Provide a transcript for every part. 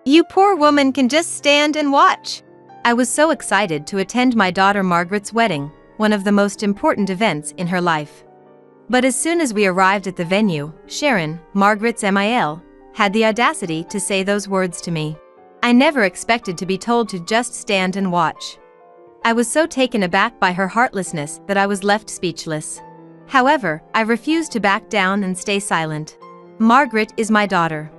You poor woman can just stand and watch. I was so excited to attend my daughter Margaret's wedding, one of the most important events in her life. But as soon as we arrived at the venue, Sharon, Margaret's MIL, had the audacity to say those words to me. I never expected to be told to just stand and watch. I was so taken aback by her heartlessness that I was left speechless. However, I refused to back down and stay silent. Margaret is my daughter.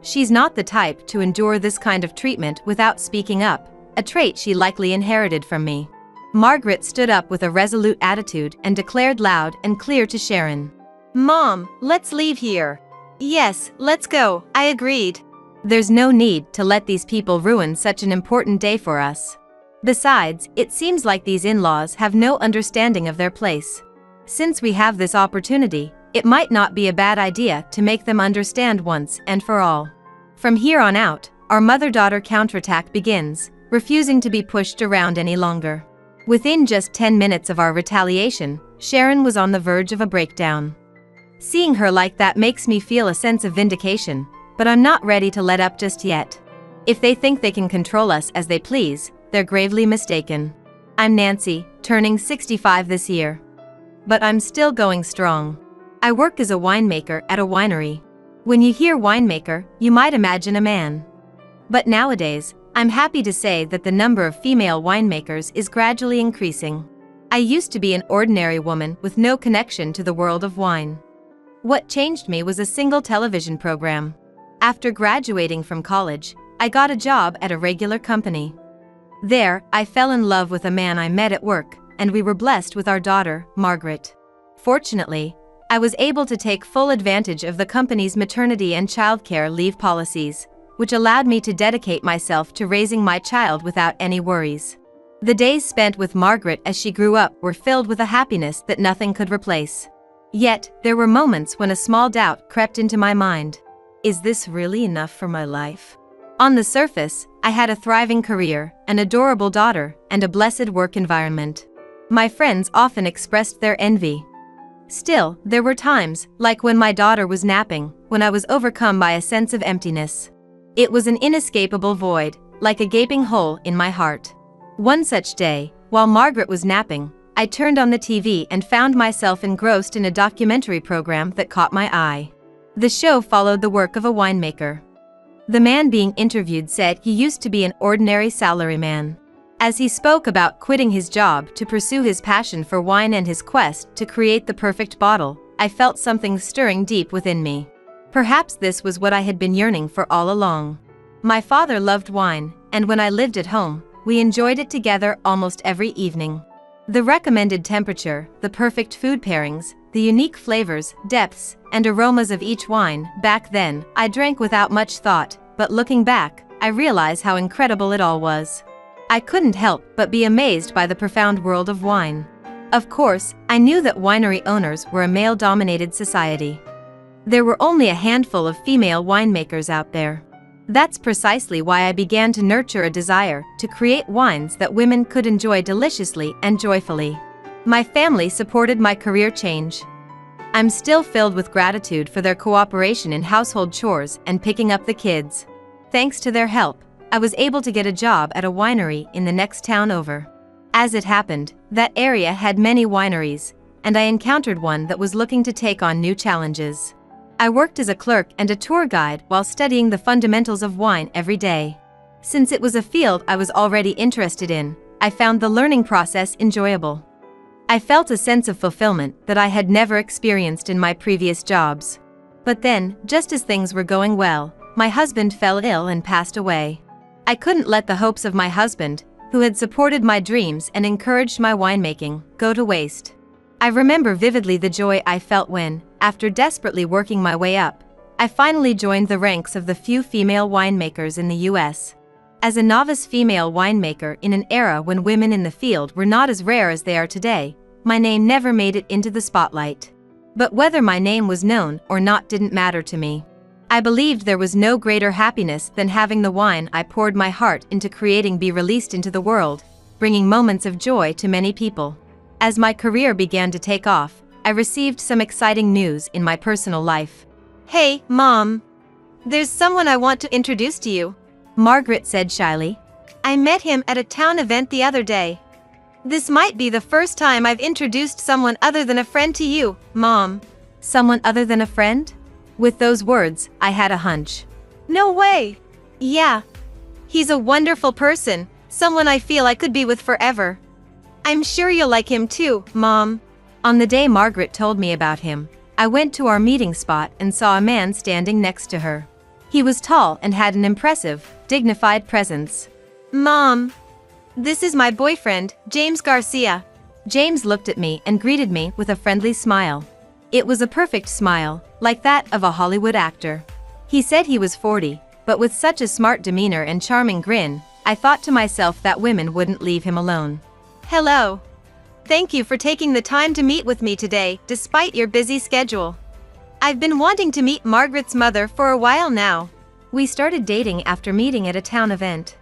She's not the type to endure this kind of treatment without speaking up, a trait she likely inherited from me. Margaret stood up with a resolute attitude and declared loud and clear to Sharon, "Mom, let's leave here." "Yes, let's go," I agreed. There's no need to let these people ruin such an important day for us. Besides, it seems like these in-laws have no understanding of their place. Since we have this opportunity, it might not be a bad idea to make them understand once and for all. From here on out, our mother-daughter counterattack begins, refusing to be pushed around any longer. Within just 10 minutes of our retaliation, Sharon was on the verge of a breakdown. Seeing her like that makes me feel a sense of vindication, but I'm not ready to let up just yet. If they think they can control us as they please, they're gravely mistaken. I'm Nancy, turning 65 this year. But I'm still going strong. I work as a winemaker at a winery. When you hear winemaker, you might imagine a man. But nowadays, I'm happy to say that the number of female winemakers is gradually increasing. I used to be an ordinary woman with no connection to the world of wine. What changed me was a single television program. After graduating from college, I got a job at a regular company. There, I fell in love with a man I met at work, and we were blessed with our daughter, Margaret. Fortunately, I was able to take full advantage of the company's maternity and childcare leave policies, which allowed me to dedicate myself to raising my child without any worries. The days spent with Margaret as she grew up were filled with a happiness that nothing could replace. Yet, there were moments when a small doubt crept into my mind. Is this really enough for my life? On the surface, I had a thriving career, an adorable daughter, and a blessed work environment. My friends often expressed their envy. Still, there were times, like when my daughter was napping, when I was overcome by a sense of emptiness. It was an inescapable void, like a gaping hole in my heart. One such day, while Margaret was napping, I turned on the TV and found myself engrossed in a documentary program that caught my eye. The show followed the work of a winemaker. The man being interviewed said he used to be an ordinary salaryman. As he spoke about quitting his job to pursue his passion for wine and his quest to create the perfect bottle, I felt something stirring deep within me. Perhaps this was what I had been yearning for all along. My father loved wine, and when I lived at home, we enjoyed it together almost every evening. The recommended temperature, the perfect food pairings, the unique flavors, depths, and aromas of each wine, back then, I drank without much thought, but looking back, I realize how incredible it all was. I couldn't help but be amazed by the profound world of wine. Of course, I knew that winery owners were a male-dominated society. There were only a handful of female winemakers out there. That's precisely why I began to nurture a desire to create wines that women could enjoy deliciously and joyfully. My family supported my career change. I'm still filled with gratitude for their cooperation in household chores and picking up the kids. Thanks to their help, I was able to get a job at a winery in the next town over. As it happened, that area had many wineries, and I encountered one that was looking to take on new challenges. I worked as a clerk and a tour guide while studying the fundamentals of wine every day. Since it was a field I was already interested in, I found the learning process enjoyable. I felt a sense of fulfillment that I had never experienced in my previous jobs. But then, just as things were going well, my husband fell ill and passed away. I couldn't let the hopes of my husband, who had supported my dreams and encouraged my winemaking, go to waste. I remember vividly the joy I felt when, after desperately working my way up, I finally joined the ranks of the few female winemakers in the US. As a novice female winemaker in an era when women in the field were not as rare as they are today, my name never made it into the spotlight. But whether my name was known or not didn't matter to me. I believed there was no greater happiness than having the wine I poured my heart into creating be released into the world, bringing moments of joy to many people. As my career began to take off, I received some exciting news in my personal life. Hey, Mom! There's someone I want to introduce to you. Margaret said shyly. I met him at a town event the other day. This might be the first time I've introduced someone other than a friend to you, Mom. Someone other than a friend? With those words, I had a hunch. No way! Yeah. He's a wonderful person, someone I feel I could be with forever. I'm sure you'll like him too, Mom. On the day Margaret told me about him, I went to our meeting spot and saw a man standing next to her. He was tall and had an impressive, dignified presence. Mom, this is my boyfriend, James Garcia. James looked at me and greeted me with a friendly smile. It was a perfect smile, like that of a Hollywood actor. He said he was 40, but with such a smart demeanor and charming grin, I thought to myself that women wouldn't leave him alone. Hello. Thank you for taking the time to meet with me today, despite your busy schedule. I've been wanting to meet Margaret's mother for a while now. We started dating after meeting at a town event.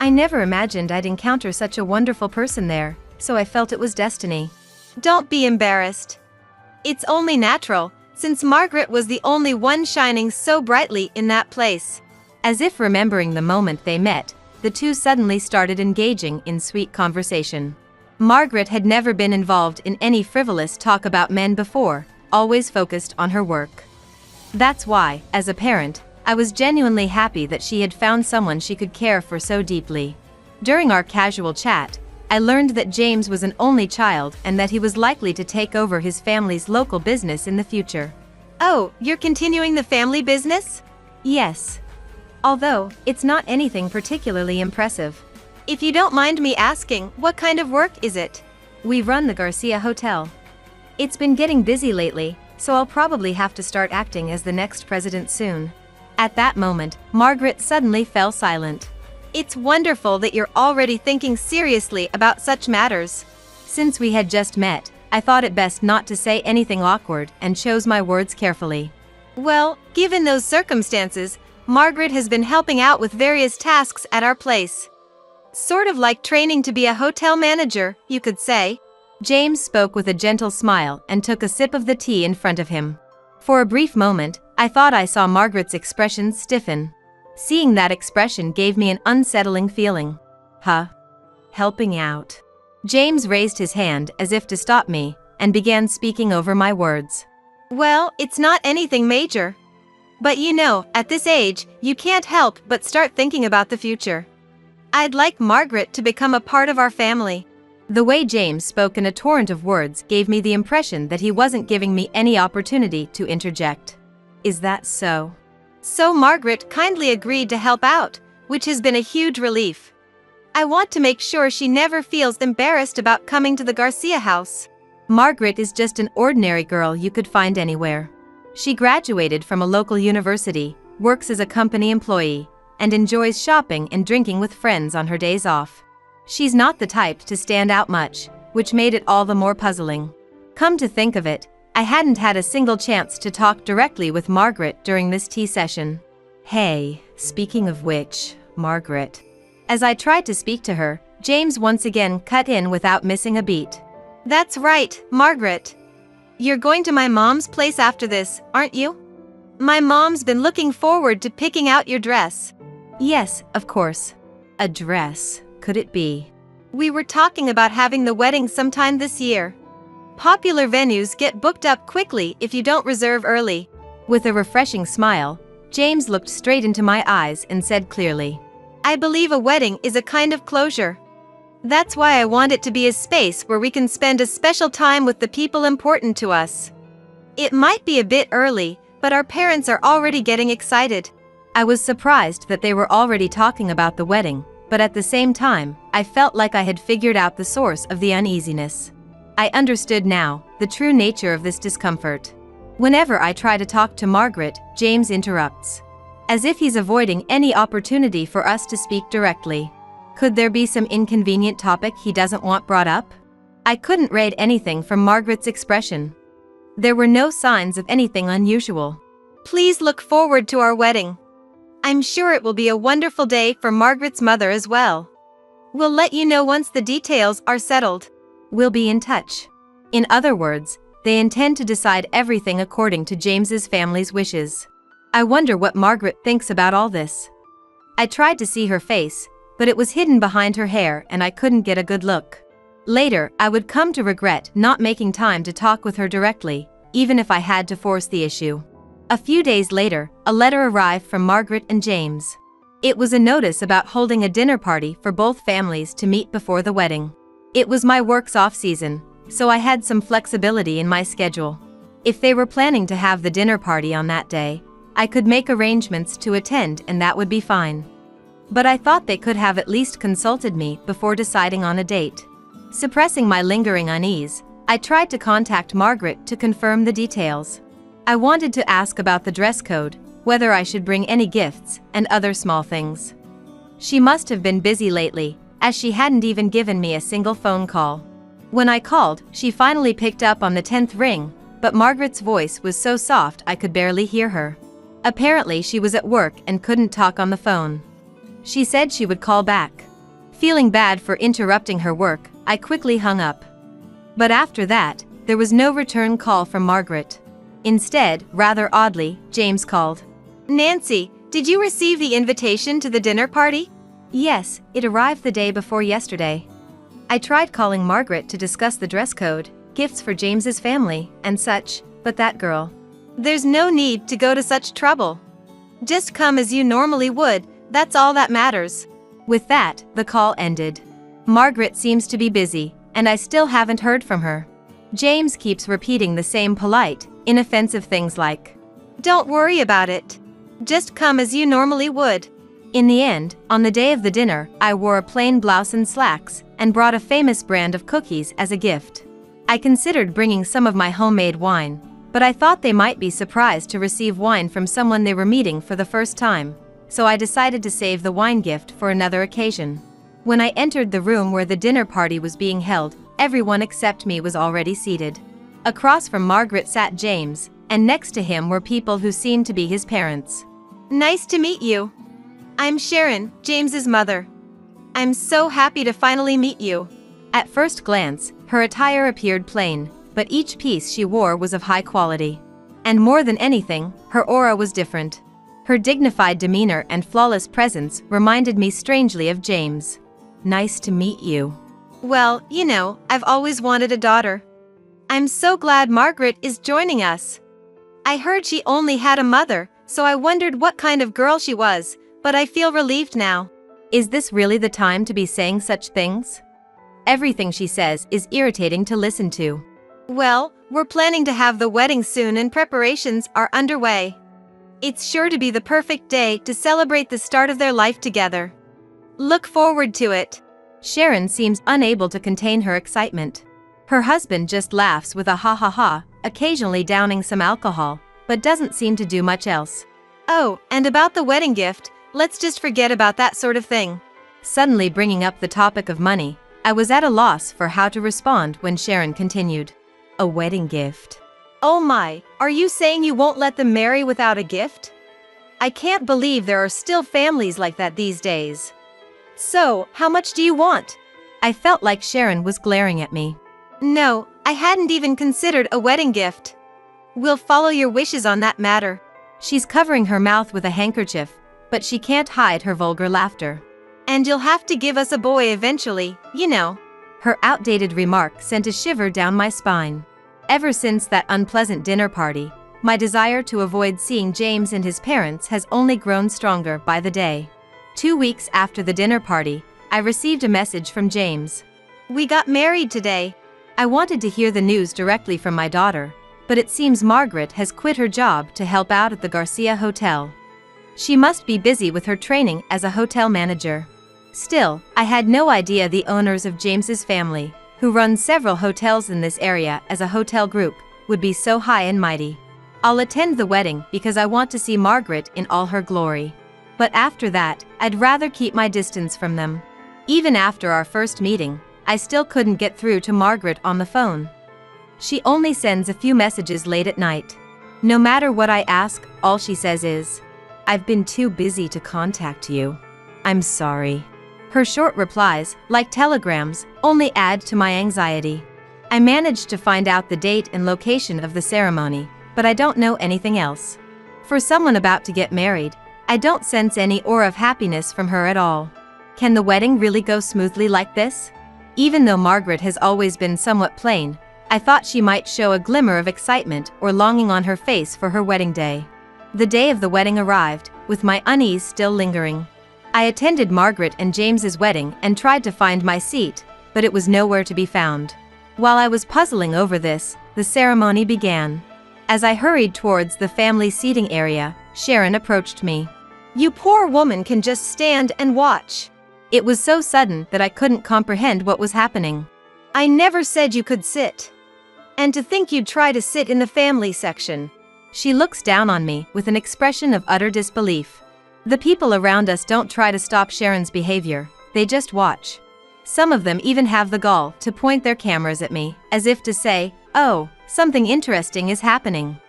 I never imagined I'd encounter such a wonderful person there, so I felt it was destiny. Don't be embarrassed. It's only natural, since Margaret was the only one shining so brightly in that place. As if remembering the moment they met, the two suddenly started engaging in sweet conversation. Margaret had never been involved in any frivolous talk about men before, always focused on her work. That's why, as a parent, I was genuinely happy that she had found someone she could care for so deeply. During our casual chat, I learned that James was an only child and that he was likely to take over his family's local business in the future. Oh, you're continuing the family business? Yes. Although, it's not anything particularly impressive. If you don't mind me asking, what kind of work is it? We run the Garcia Hotel. It's been getting busy lately, so I'll probably have to start acting as the next president soon. At that moment, Margaret suddenly fell silent. It's wonderful that you're already thinking seriously about such matters. Since we had just met, I thought it best not to say anything awkward and chose my words carefully. Well, given those circumstances, Margaret has been helping out with various tasks at our place. Sort of like training to be a hotel manager, you could say. James spoke with a gentle smile and took a sip of the tea in front of him. For a brief moment, I thought I saw Margaret's expression stiffen. Seeing that expression gave me an unsettling feeling. Huh? Helping out. James raised his hand as if to stop me, and began speaking over my words. Well, it's not anything major. But you know, at this age, you can't help but start thinking about the future. I'd like Margaret to become a part of our family. The way James spoke in a torrent of words gave me the impression that he wasn't giving me any opportunity to interject. Is that so? So Margaret kindly agreed to help out, which has been a huge relief. I want to make sure she never feels embarrassed about coming to the Garcia house. Margaret is just an ordinary girl you could find anywhere. She graduated from a local university, works as a company employee, and enjoys shopping and drinking with friends on her days off. She's not the type to stand out much, which made it all the more puzzling. Come to think of it, I hadn't had a single chance to talk directly with Margaret during this tea session. Hey, speaking of which, Margaret. As I tried to speak to her, James once again cut in without missing a beat. That's right, Margaret. You're going to my mom's place after this, aren't you? My mom's been looking forward to picking out your dress. Yes, of course. A dress, could it be? We were talking about having the wedding sometime this year. Popular venues get booked up quickly if you don't reserve early. With a refreshing smile, James looked straight into my eyes and said clearly, I believe a wedding is a kind of closure. That's why I want it to be a space where we can spend a special time with the people important to us. It might be a bit early, but our parents are already getting excited. I was surprised that they were already talking about the wedding, but at the same time, I felt like I had figured out the source of the uneasiness. I understood now the true nature of this discomfort. Whenever I try to talk to Margaret, James interrupts. As if he's avoiding any opportunity for us to speak directly. Could there be some inconvenient topic he doesn't want brought up? I couldn't read anything from Margaret's expression. There were no signs of anything unusual. Please look forward to our wedding. I'm sure it will be a wonderful day for Margaret's mother as well. We'll let you know once the details are settled. We'll be in touch. In other words, they intend to decide everything according to James's family's wishes. I wonder what Margaret thinks about all this. I tried to see her face, but it was hidden behind her hair and I couldn't get a good look. Later, I would come to regret not making time to talk with her directly, even if I had to force the issue. A few days later, a letter arrived from Margaret and James. It was a notice about holding a dinner party for both families to meet before the wedding. It was my work's off-season, so I had some flexibility in my schedule. If they were planning to have the dinner party on that day, I could make arrangements to attend and that would be fine. But I thought they could have at least consulted me before deciding on a date. Suppressing my lingering unease, I tried to contact Margaret to confirm the details. I wanted to ask about the dress code, whether I should bring any gifts, and other small things. She must have been busy lately, as she hadn't even given me a single phone call. When I called, she finally picked up on the 10th ring, but Margaret's voice was so soft I could barely hear her. Apparently she was at work and couldn't talk on the phone. She said she would call back. Feeling bad for interrupting her work, I quickly hung up. But after that, there was no return call from Margaret. Instead, rather oddly, James called. "Nancy, did you receive the invitation to the dinner party?" "Yes, it arrived the day before yesterday." I tried calling Margaret to discuss the dress code, gifts for James's family, and such, but that girl. "There's no need to go to such trouble. Just come as you normally would, that's all that matters." With that, the call ended. Margaret seems to be busy, and I still haven't heard from her. James keeps repeating the same polite, inoffensive things like, "Don't worry about it. Just come as you normally would." In the end, on the day of the dinner, I wore a plain blouse and slacks, and brought a famous brand of cookies as a gift. I considered bringing some of my homemade wine, but I thought they might be surprised to receive wine from someone they were meeting for the first time, so I decided to save the wine gift for another occasion. When I entered the room where the dinner party was being held, everyone except me was already seated. Across from Margaret sat James, and next to him were people who seemed to be his parents. "Nice to meet you. I'm Sharon, James's mother. I'm so happy to finally meet you." At first glance, her attire appeared plain, but each piece she wore was of high quality. And more than anything, her aura was different. Her dignified demeanor and flawless presence reminded me strangely of James. "Nice to meet you." "Well, you know, I've always wanted a daughter. I'm so glad Margaret is joining us. I heard she only had a mother, so I wondered what kind of girl she was, but I feel relieved now." Is this really the time to be saying such things? Everything she says is irritating to listen to. "Well, we're planning to have the wedding soon and preparations are underway. It's sure to be the perfect day to celebrate the start of their life together. Look forward to it." Sharon seems unable to contain her excitement. Her husband just laughs with a ha ha ha, occasionally downing some alcohol, but doesn't seem to do much else. "Oh, and about the wedding gift, let's just forget about that sort of thing." Suddenly bringing up the topic of money, I was at a loss for how to respond when Sharon continued. "A wedding gift? Oh my, are you saying you won't let them marry without a gift? I can't believe there are still families like that these days. So, how much do you want?" I felt like Sharon was glaring at me. "No, I hadn't even considered a wedding gift. We'll follow your wishes on that matter." She's covering her mouth with a handkerchief, but she can't hide her vulgar laughter. "And you'll have to give us a boy eventually, you know." Her outdated remark sent a shiver down my spine. Ever since that unpleasant dinner party, my desire to avoid seeing James and his parents has only grown stronger by the day. 2 weeks after the dinner party, I received a message from James. "We got married today." I wanted to hear the news directly from my daughter, but it seems Margaret has quit her job to help out at the Garcia Hotel. She must be busy with her training as a hotel manager. Still, I had no idea the owners of James's family, who run several hotels in this area as a hotel group, would be so high and mighty. I'll attend the wedding because I want to see Margaret in all her glory. But after that, I'd rather keep my distance from them. Even after our first meeting, I still couldn't get through to Margaret on the phone. She only sends a few messages late at night. No matter what I ask, all she says is, "I've been too busy to contact you. I'm sorry." Her short replies, like telegrams, only add to my anxiety. I managed to find out the date and location of the ceremony, but I don't know anything else. For someone about to get married, I don't sense any aura of happiness from her at all. Can the wedding really go smoothly like this? Even though Margaret has always been somewhat plain, I thought she might show a glimmer of excitement or longing on her face for her wedding day. The day of the wedding arrived, with my unease still lingering. I attended Margaret and James's wedding and tried to find my seat, but it was nowhere to be found. While I was puzzling over this, the ceremony began. As I hurried towards the family seating area, Sharon approached me. "You poor woman can just stand and watch." It was so sudden that I couldn't comprehend what was happening. "I never said you could sit. And to think you'd try to sit in the family section." She looks down on me with an expression of utter disbelief. The people around us don't try to stop Sharon's behavior, they just watch. Some of them even have the gall to point their cameras at me, as if to say, "Oh, something interesting is happening."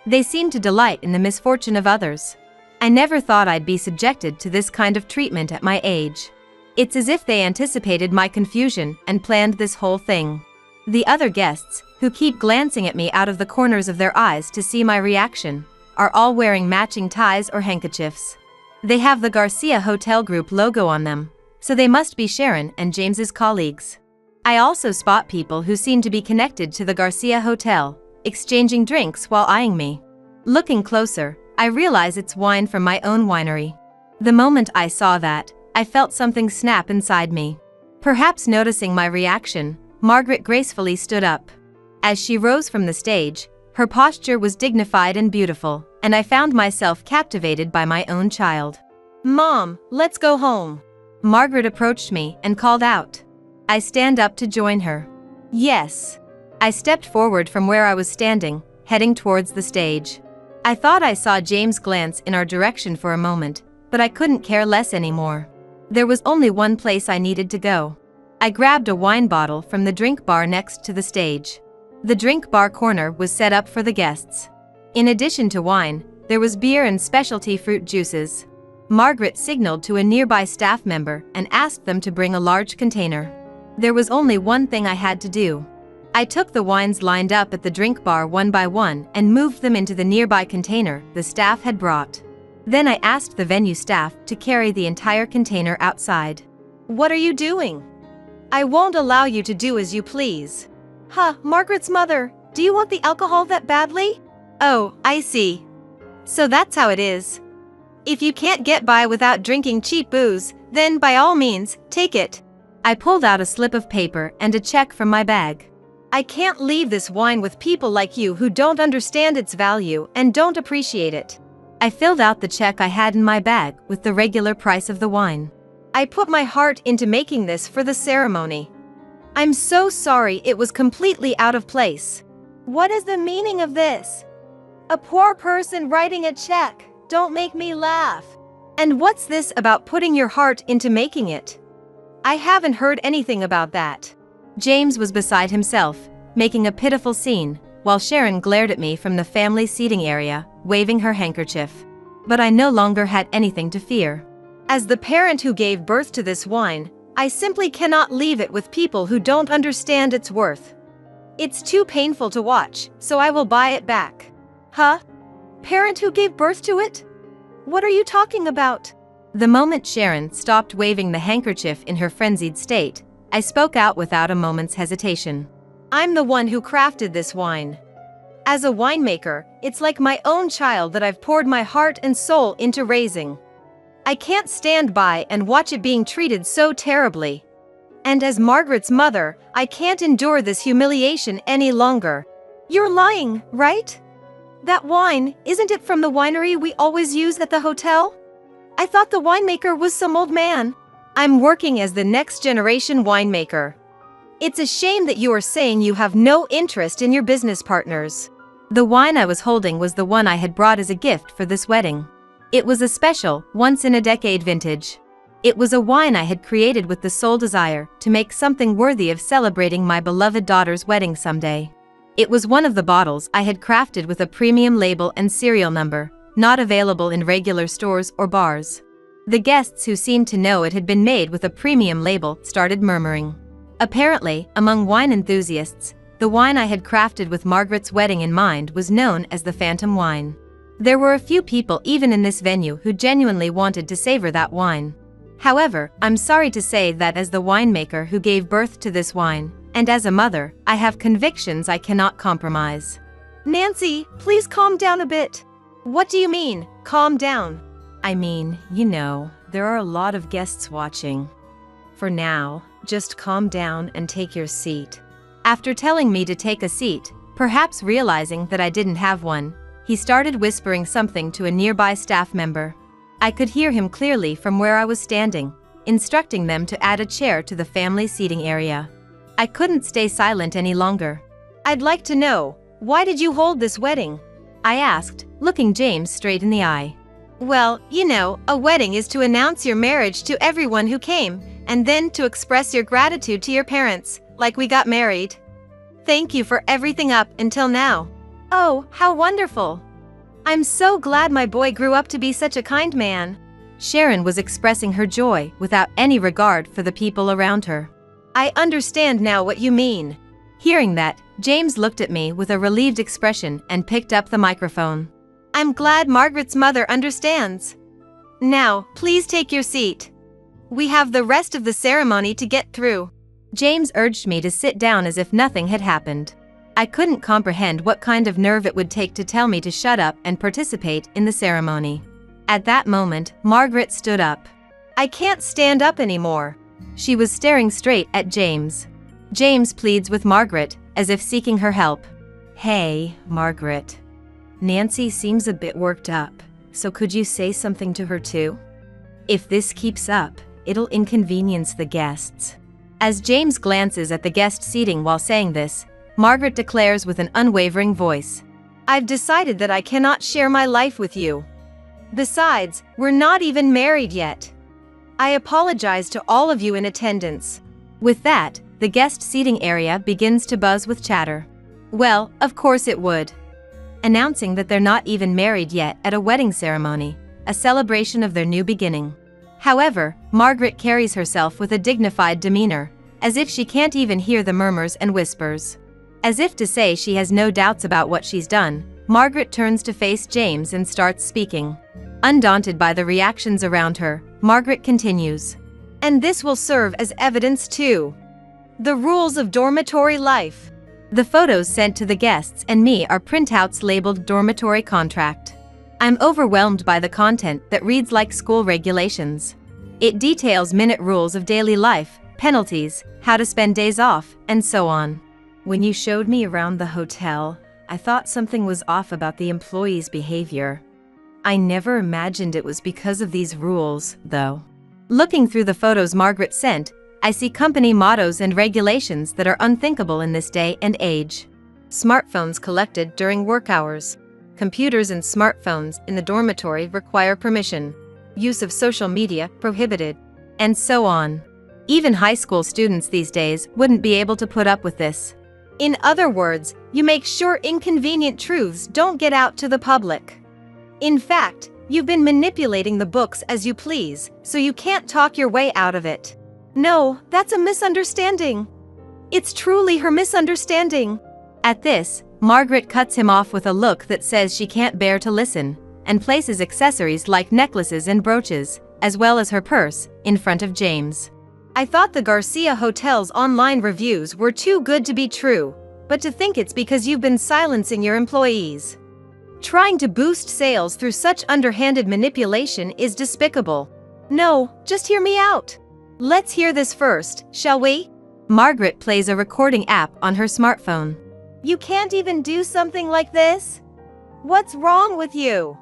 They seem to delight in the misfortune of others. I never thought I'd be subjected to this kind of treatment at my age. It's as if they anticipated my confusion and planned this whole thing. The other guests, who keep glancing at me out of the corners of their eyes to see my reaction, are all wearing matching ties or handkerchiefs. They have the Garcia Hotel Group logo on them, so they must be Sharon and James's colleagues. I also spot people who seem to be connected to the Garcia Hotel, exchanging drinks while eyeing me. Looking closer, I realize it's wine from my own winery. The moment I saw that, I felt something snap inside me. Perhaps noticing my reaction, Margaret gracefully stood up. As she rose from the stage, her posture was dignified and beautiful, and I found myself captivated by my own child. "Mom, let's go home." Margaret approached me and called out. I stand up to join her. "Yes." I stepped forward from where I was standing, heading towards the stage. I thought I saw James glance in our direction for a moment, but I couldn't care less anymore. There was only one place I needed to go. I grabbed a wine bottle from the drink bar next to the stage. The drink bar corner was set up for the guests. In addition to wine, there was beer and specialty fruit juices. Margaret signaled to a nearby staff member and asked them to bring a large container. There was only one thing I had to do. I took the wines lined up at the drink bar one by one and moved them into the nearby container the staff had brought. Then I asked the venue staff to carry the entire container outside. "What are you doing?" "I won't allow you to do as you please." "Huh, Margaret's mother, do you want the alcohol that badly?" "Oh, I see. So that's how it is. If you can't get by without drinking cheap booze, then by all means, take it." I pulled out a slip of paper and a check from my bag. "I can't leave this wine with people like you who don't understand its value and don't appreciate it." I filled out the check I had in my bag with the regular price of the wine. "I put my heart into making this for the ceremony. I'm so sorry it was completely out of place." "What is the meaning of this? A poor person writing a check, don't make me laugh. And what's this about putting your heart into making it? I haven't heard anything about that." James was beside himself, making a pitiful scene, while Sharon glared at me from the family seating area, waving her handkerchief. But I no longer had anything to fear. As the parent who gave birth to this wine, I simply cannot leave it with people who don't understand its worth. It's too painful to watch, so I will buy it back." "Huh? Parent who gave birth to it? What are you talking about?" The moment Sharon stopped waving the handkerchief in her frenzied state, I spoke out without a moment's hesitation. "I'm the one who crafted this wine. As a winemaker, it's like my own child that I've poured my heart and soul into raising. I can't stand by and watch it being treated so terribly. And as Margaret's mother, I can't endure this humiliation any longer." "You're lying, right? That wine, isn't it from the winery we always use at the hotel? I thought the winemaker was some old man." "I'm working as the next generation winemaker. It's a shame that you are saying you have no interest in your business partners." The wine I was holding was the one I had brought as a gift for this wedding. It was a special, once-in-a-decade vintage. It was a wine I had created with the sole desire to make something worthy of celebrating my beloved daughter's wedding someday. It was one of the bottles I had crafted with a premium label and serial number, not available in regular stores or bars. The guests who seemed to know it had been made with a premium label started murmuring. Apparently, among wine enthusiasts, the wine I had crafted with Margaret's wedding in mind was known as the Phantom Wine. There were a few people even in this venue who genuinely wanted to savor that wine. However, I'm sorry to say that as the winemaker who gave birth to this wine, and as a mother, I have convictions I cannot compromise. Nancy, please calm down a bit. What do you mean, calm down? I mean, there are a lot of guests watching. For now, just calm down and take your seat. After telling me to take a seat, perhaps realizing that I didn't have one, he started whispering something to a nearby staff member. I could hear him clearly from where I was standing, instructing them to add a chair to the family seating area. I couldn't stay silent any longer. I'd like to know, why did you hold this wedding? I asked, looking James straight in the eye. Well, a wedding is to announce your marriage to everyone who came, and then to express your gratitude to your parents, like we got married. Thank you for everything up until now. Oh, how wonderful. I'm so glad my boy grew up to be such a kind man. Sharon was expressing her joy without any regard for the people around her. I understand now what you mean. Hearing that, James looked at me with a relieved expression and picked up the microphone. I'm glad Margaret's mother understands. Now, please take your seat. We have the rest of the ceremony to get through. James urged me to sit down as if nothing had happened. I couldn't comprehend what kind of nerve it would take to tell me to shut up and participate in the ceremony. At that moment, Margaret stood up. I can't stand up anymore. She was staring straight at James. James pleads with Margaret, as if seeking her help. Hey, Margaret. Nancy seems a bit worked up, so could you say something to her too? If this keeps up, it'll inconvenience the guests. As James glances at the guest seating while saying this, Margaret declares with an unwavering voice. I've decided that I cannot share my life with you. Besides, we're not even married yet. I apologize to all of you in attendance. With that, the guest seating area begins to buzz with chatter. Well, of course it would. Announcing that they're not even married yet at a wedding ceremony, a celebration of their new beginning. However, Margaret carries herself with a dignified demeanor, as if she can't even hear the murmurs and whispers. As if to say she has no doubts about what she's done, Margaret turns to face James and starts speaking. Undaunted by the reactions around her, Margaret continues. And this will serve as evidence too. The rules of dormitory life. The photos sent to the guests and me are printouts labeled dormitory contract. I'm overwhelmed by the content that reads like school regulations. It details minute rules of daily life, penalties, how to spend days off, and so on. When you showed me around the hotel, I thought something was off about the employees' behavior. I never imagined it was because of these rules, though. Looking through the photos Margaret sent, I see company mottos and regulations that are unthinkable in this day and age. Smartphones collected during work hours. Computers and smartphones in the dormitory require permission. Use of social media prohibited. And so on. Even high school students these days wouldn't be able to put up with this. In other words, you make sure inconvenient truths don't get out to the public. In fact, you've been manipulating the books as you please, so you can't talk your way out of it. No, that's a misunderstanding. It's truly her misunderstanding. At this, Margaret cuts him off with a look that says she can't bear to listen, and places accessories like necklaces and brooches, as well as her purse, in front of James. I thought the Garcia Hotel's online reviews were too good to be true, but to think it's because you've been silencing your employees. Trying to boost sales through such underhanded manipulation is despicable. No, just hear me out. Let's hear this first, shall we? Margaret plays a recording app on her smartphone. You can't even do something like this? What's wrong with you?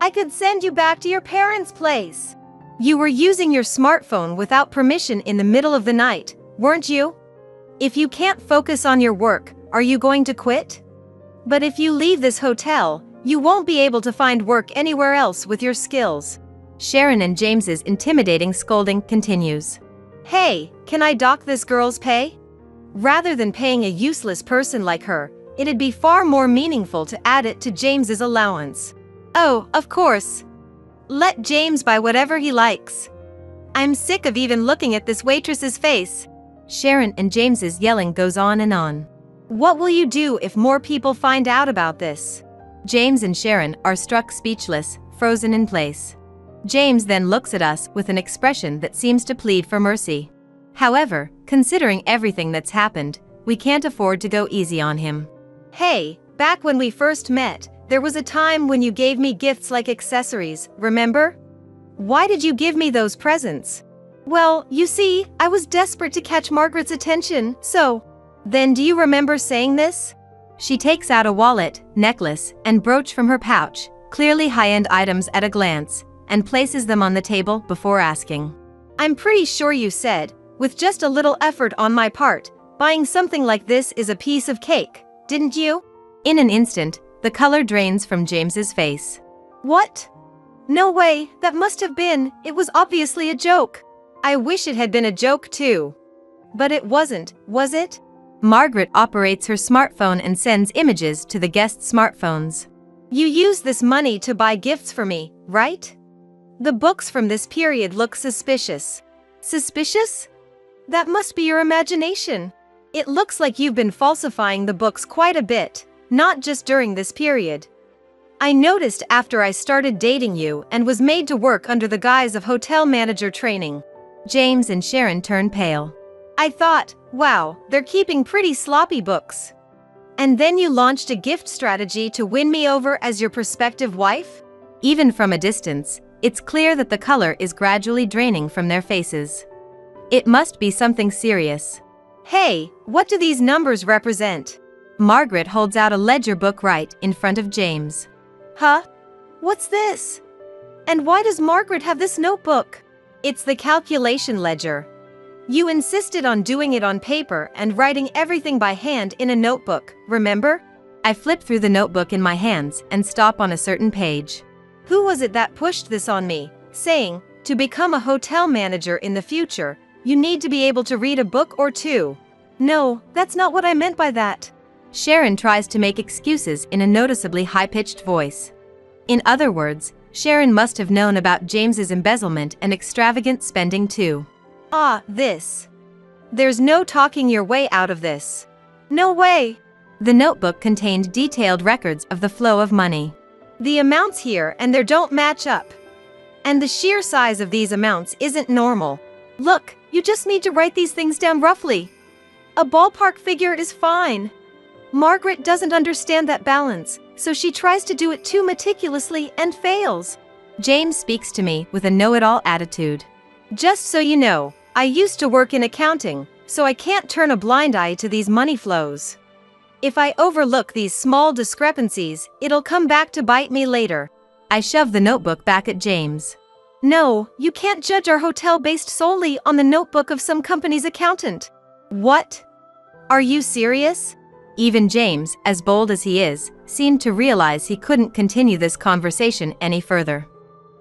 I could send you back to your parents' place. You were using your smartphone without permission in the middle of the night, weren't you? If you can't focus on your work, are you going to quit? But if you leave this hotel, you won't be able to find work anywhere else with your skills. Sharon and James's intimidating scolding continues. Hey, can I dock this girl's pay? Rather than paying a useless person like her, it'd be far more meaningful to add it to James's allowance. Oh, of course. Let James buy whatever he likes. I'm sick of even looking at this waitress's face. Sharon and James's yelling goes on and on. What will you do if more people find out about this? James and Sharon are struck speechless, frozen in place. James then looks at us with an expression that seems to plead for mercy. However, considering everything that's happened, we can't afford to go easy on him. Hey, back when we first met, there was a time when you gave me gifts like accessories, remember? Why did you give me those presents? Well, you see, I was desperate to catch Margaret's attention, so… Then do you remember saying this? She takes out a wallet, necklace, and brooch from her pouch, clearly high-end items at a glance, and places them on the table before asking. I'm pretty sure you said, with just a little effort on my part, buying something like this is a piece of cake, didn't you? In an instant, the color drains from James's face. What? No way, that must have been, it was obviously a joke. I wish it had been a joke too. But it wasn't, was it? Margaret operates her smartphone and sends images to the guests' smartphones. You use this money to buy gifts for me, right? The books from this period look suspicious. Suspicious? That must be your imagination. It looks like you've been falsifying the books quite a bit, not just during this period. I noticed after I started dating you and was made to work under the guise of hotel manager training. James and Sharon turn pale. I thought, wow, they're keeping pretty sloppy books. And then you launched a gift strategy to win me over as your prospective wife? Even from a distance, it's clear that the color is gradually draining from their faces. It must be something serious. Hey, what do these numbers represent? Margaret holds out a ledger book right in front of James. Huh? What's this? And why does Margaret have this notebook? It's the calculation ledger. You insisted on doing it on paper and writing everything by hand in a notebook, remember? I flip through the notebook in my hands and stop on a certain page. Who was it that pushed this on me, saying, to become a hotel manager in the future, you need to be able to read a book or two? No, that's not what I meant by that. Sharon tries to make excuses in a noticeably high-pitched voice. In other words, Sharon must have known about James's embezzlement and extravagant spending too. This. There's no talking your way out of this. No way. The notebook contained detailed records of the flow of money. The amounts here and there don't match up. And the sheer size of these amounts isn't normal. Look, you just need to write these things down roughly. A ballpark figure is fine. Margaret doesn't understand that balance, so she tries to do it too meticulously and fails. James speaks to me with a know-it-all attitude. Just so you know, I used to work in accounting, so I can't turn a blind eye to these money flows. If I overlook these small discrepancies, it'll come back to bite me later. I shove the notebook back at James. No, you can't judge our hotel based solely on the notebook of some company's accountant. What? Are you serious? Even James, as bold as he is, seemed to realize he couldn't continue this conversation any further.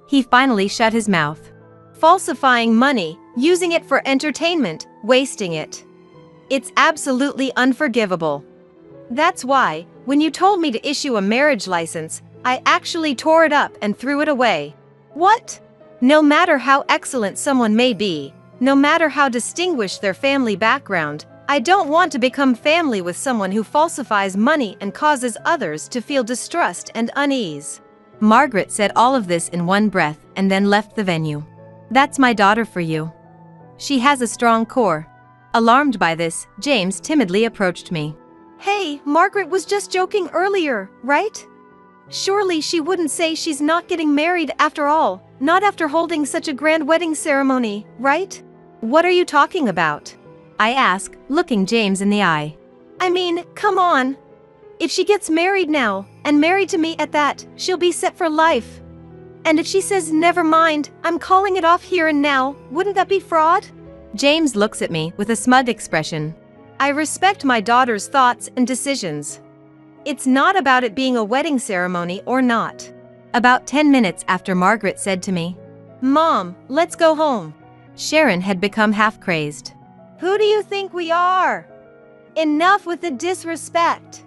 He finally shut his mouth. Falsifying money, using it for entertainment, wasting it. It's absolutely unforgivable. That's why, when you told me to issue a marriage license, I actually tore it up and threw it away. What? No matter how excellent someone may be, no matter how distinguished their family background, I don't want to become family with someone who falsifies money and causes others to feel distrust and unease. Margaret said all of this in one breath and then left the venue. That's my daughter for you. She has a strong core. Alarmed by this, James timidly approached me. Hey, Margaret was just joking earlier, right? Surely she wouldn't say she's not getting married after all, not after holding such a grand wedding ceremony, right? What are you talking about? I ask, looking James in the eye. I mean, come on. If she gets married now, and married to me at that, she'll be set for life. And if she says, never mind, I'm calling it off here and now, wouldn't that be fraud? James looks at me with a smug expression. I respect my daughter's thoughts and decisions. It's not about it being a wedding ceremony or not. About 10 minutes after Margaret said to me, Mom, let's go home. Sharon had become half-crazed. Who do you think we are? Enough with the disrespect.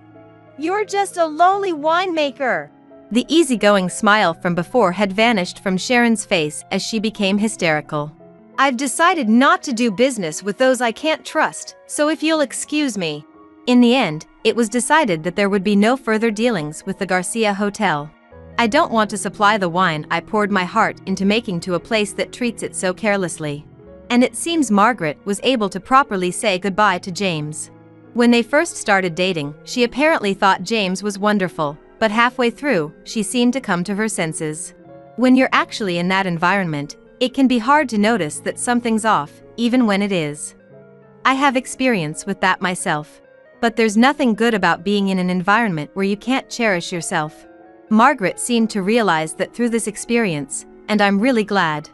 You're just a lowly winemaker. The easygoing smile from before had vanished from Sharon's face as she became hysterical. I've decided not to do business with those I can't trust, so if you'll excuse me. In the end, it was decided that there would be no further dealings with the Garcia Hotel. I don't want to supply the wine I poured my heart into making to a place that treats it so carelessly. And it seems Margaret was able to properly say goodbye to James. When they first started dating, she apparently thought James was wonderful, but halfway through, she seemed to come to her senses. When you're actually in that environment, it can be hard to notice that something's off, even when it is. I have experience with that myself. But there's nothing good about being in an environment where you can't cherish yourself. Margaret seemed to realize that through this experience, and I'm really glad.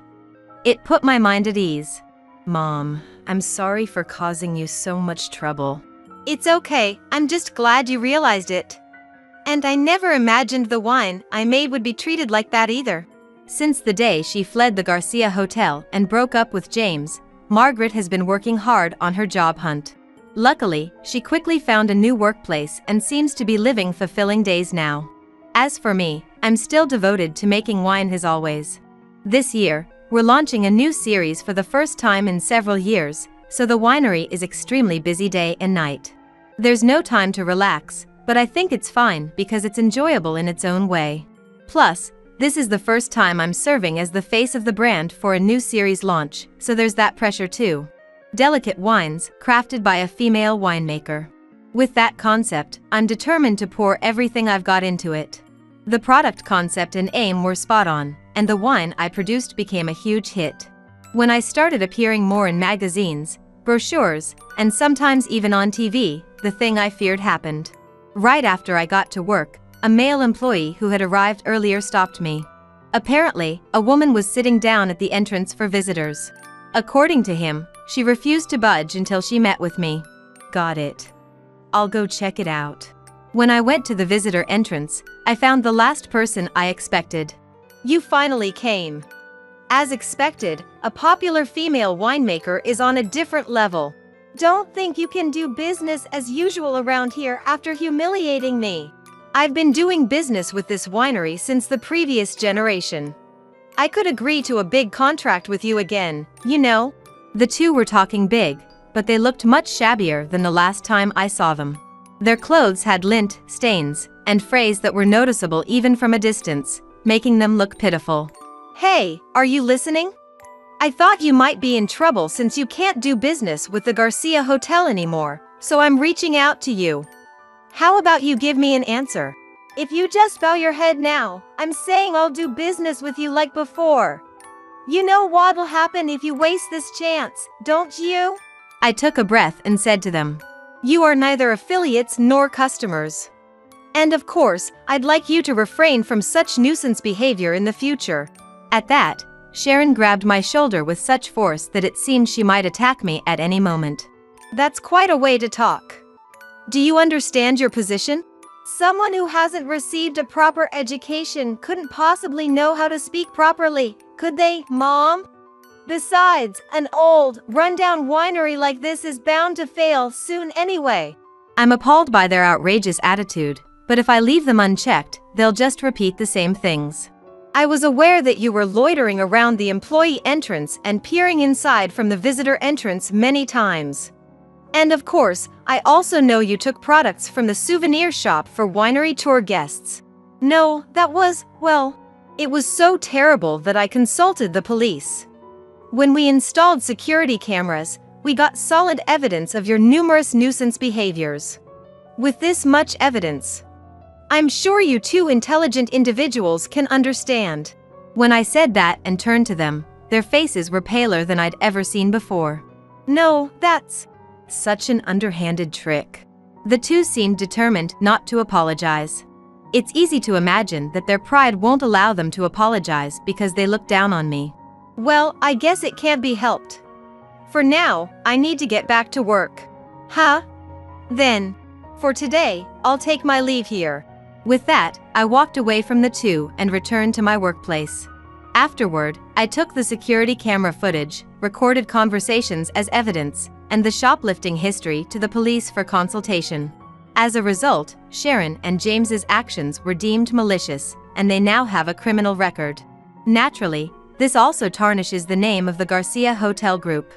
It put my mind at ease. Mom, I'm sorry for causing you so much trouble. It's okay, I'm just glad you realized it. And I never imagined the wine I made would be treated like that either. Since the day she fled the Garcia Hotel and broke up with James, Margaret has been working hard on her job hunt. Luckily, she quickly found a new workplace and seems to be living fulfilling days now. As for me, I'm still devoted to making wine as always. This year, we're launching a new series for the first time in several years, so the winery is extremely busy day and night. There's no time to relax, but I think it's fine because it's enjoyable in its own way. Plus, this is the first time I'm serving as the face of the brand for a new series launch, so there's that pressure too. Delicate wines, crafted by a female winemaker. With that concept, I'm determined to pour everything I've got into it. The product concept and aim were spot on, and the wine I produced became a huge hit. When I started appearing more in magazines, brochures, and sometimes even on TV, the thing I feared happened. Right after I got to work, a male employee who had arrived earlier stopped me. Apparently, a woman was sitting down at the entrance for visitors. According to him, she refused to budge until she met with me. Got it. I'll go check it out. When I went to the visitor entrance, I found the last person I expected. You finally came. As expected, a popular female winemaker is on a different level. Don't think you can do business as usual around here after humiliating me. I've been doing business with this winery since the previous generation. I could agree to a big contract with you again, you know? The two were talking big, but they looked much shabbier than the last time I saw them. Their clothes had lint, stains, and frays that were noticeable even from a distance, making them look pitiful. Hey, are you listening? I thought you might be in trouble since you can't do business with the Garcia Hotel anymore, so I'm reaching out to you. How about you give me an answer? If you just bow your head now, I'm saying I'll do business with you like before. You know what'll happen if you waste this chance, don't you? I took a breath and said to them, You are neither affiliates nor customers. And of course, I'd like you to refrain from such nuisance behavior in the future. At that, Sharon grabbed my shoulder with such force that it seemed she might attack me at any moment. That's quite a way to talk. Do you understand your position? Someone who hasn't received a proper education couldn't possibly know how to speak properly, could they, Mom? Besides, an old, run-down winery like this is bound to fail soon anyway. I'm appalled by their outrageous attitude, but if I leave them unchecked, they'll just repeat the same things. I was aware that you were loitering around the employee entrance and peering inside from the visitor entrance many times. And of course, I also know you took products from the souvenir shop for winery tour guests. No, that was, well, it was so terrible that I consulted the police. When we installed security cameras, we got solid evidence of your numerous nuisance behaviors. With this much evidence, I'm sure you two intelligent individuals can understand. When I said that and turned to them, their faces were paler than I'd ever seen before. No, that's such an underhanded trick. The two seemed determined not to apologize. It's easy to imagine that their pride won't allow them to apologize because they look down on me. Well, I guess it can't be helped. For now, I need to get back to work. Huh? Then, for today, I'll take my leave here. With that, I walked away from the two and returned to my workplace. Afterward, I took the security camera footage, recorded conversations as evidence, and the shoplifting history to the police for consultation. As a result, Sharon and James's actions were deemed malicious, and they now have a criminal record. Naturally, this also tarnishes the name of the Garcia Hotel Group.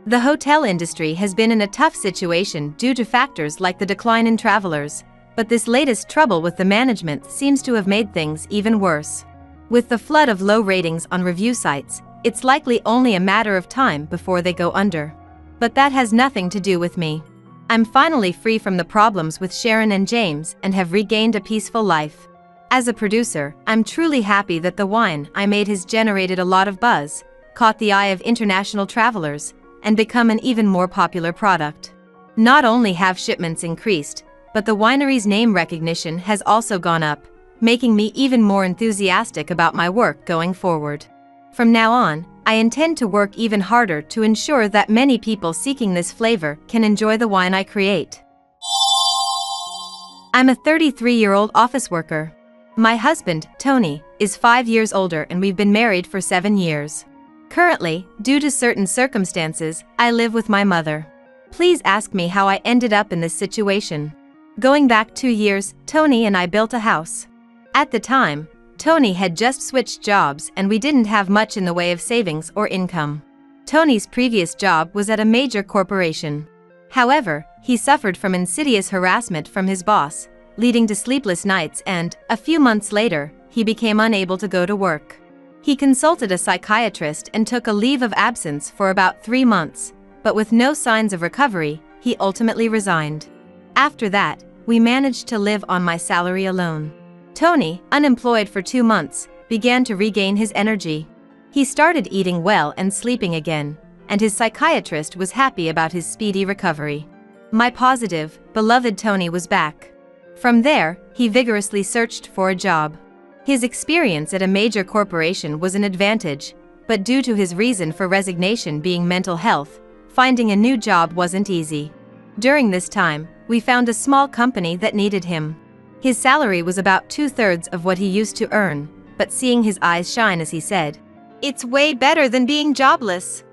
The hotel industry has been in a tough situation due to factors like the decline in travelers, but this latest trouble with the management seems to have made things even worse. With the flood of low ratings on review sites, it's likely only a matter of time before they go under. But that has nothing to do with me. I'm finally free from the problems with Sharon and James and have regained a peaceful life. As a producer, I'm truly happy that the wine I made has generated a lot of buzz, caught the eye of international travelers, and become an even more popular product. Not only have shipments increased, but the winery's name recognition has also gone up, making me even more enthusiastic about my work going forward. From now on, I intend to work even harder to ensure that many people seeking this flavor can enjoy the wine I create. I'm a 33-year-old office worker. My husband, Tony, is 5 years older and we've been married for 7 years. Currently, due to certain circumstances, I live with my mother. Please ask me how I ended up in this situation. Going back 2 years, Tony and I built a house. At the time, Tony had just switched jobs and we didn't have much in the way of savings or income. Tony's previous job was at a major corporation. However, he suffered from insidious harassment from his boss, leading to sleepless nights and, a few months later, he became unable to go to work. He consulted a psychiatrist and took a leave of absence for about 3 months, but with no signs of recovery, he ultimately resigned. After that, we managed to live on my salary alone. Tony, unemployed for 2 months, began to regain his energy. He started eating well and sleeping again, and his psychiatrist was happy about his speedy recovery. My positive, beloved Tony was back. From there, he vigorously searched for a job. His experience at a major corporation was an advantage, but due to his reason for resignation being mental health, finding a new job wasn't easy. During this time, we found a small company that needed him. His salary was about 2/3 of what he used to earn, but seeing his eyes shine as he said, "It's way better than being jobless.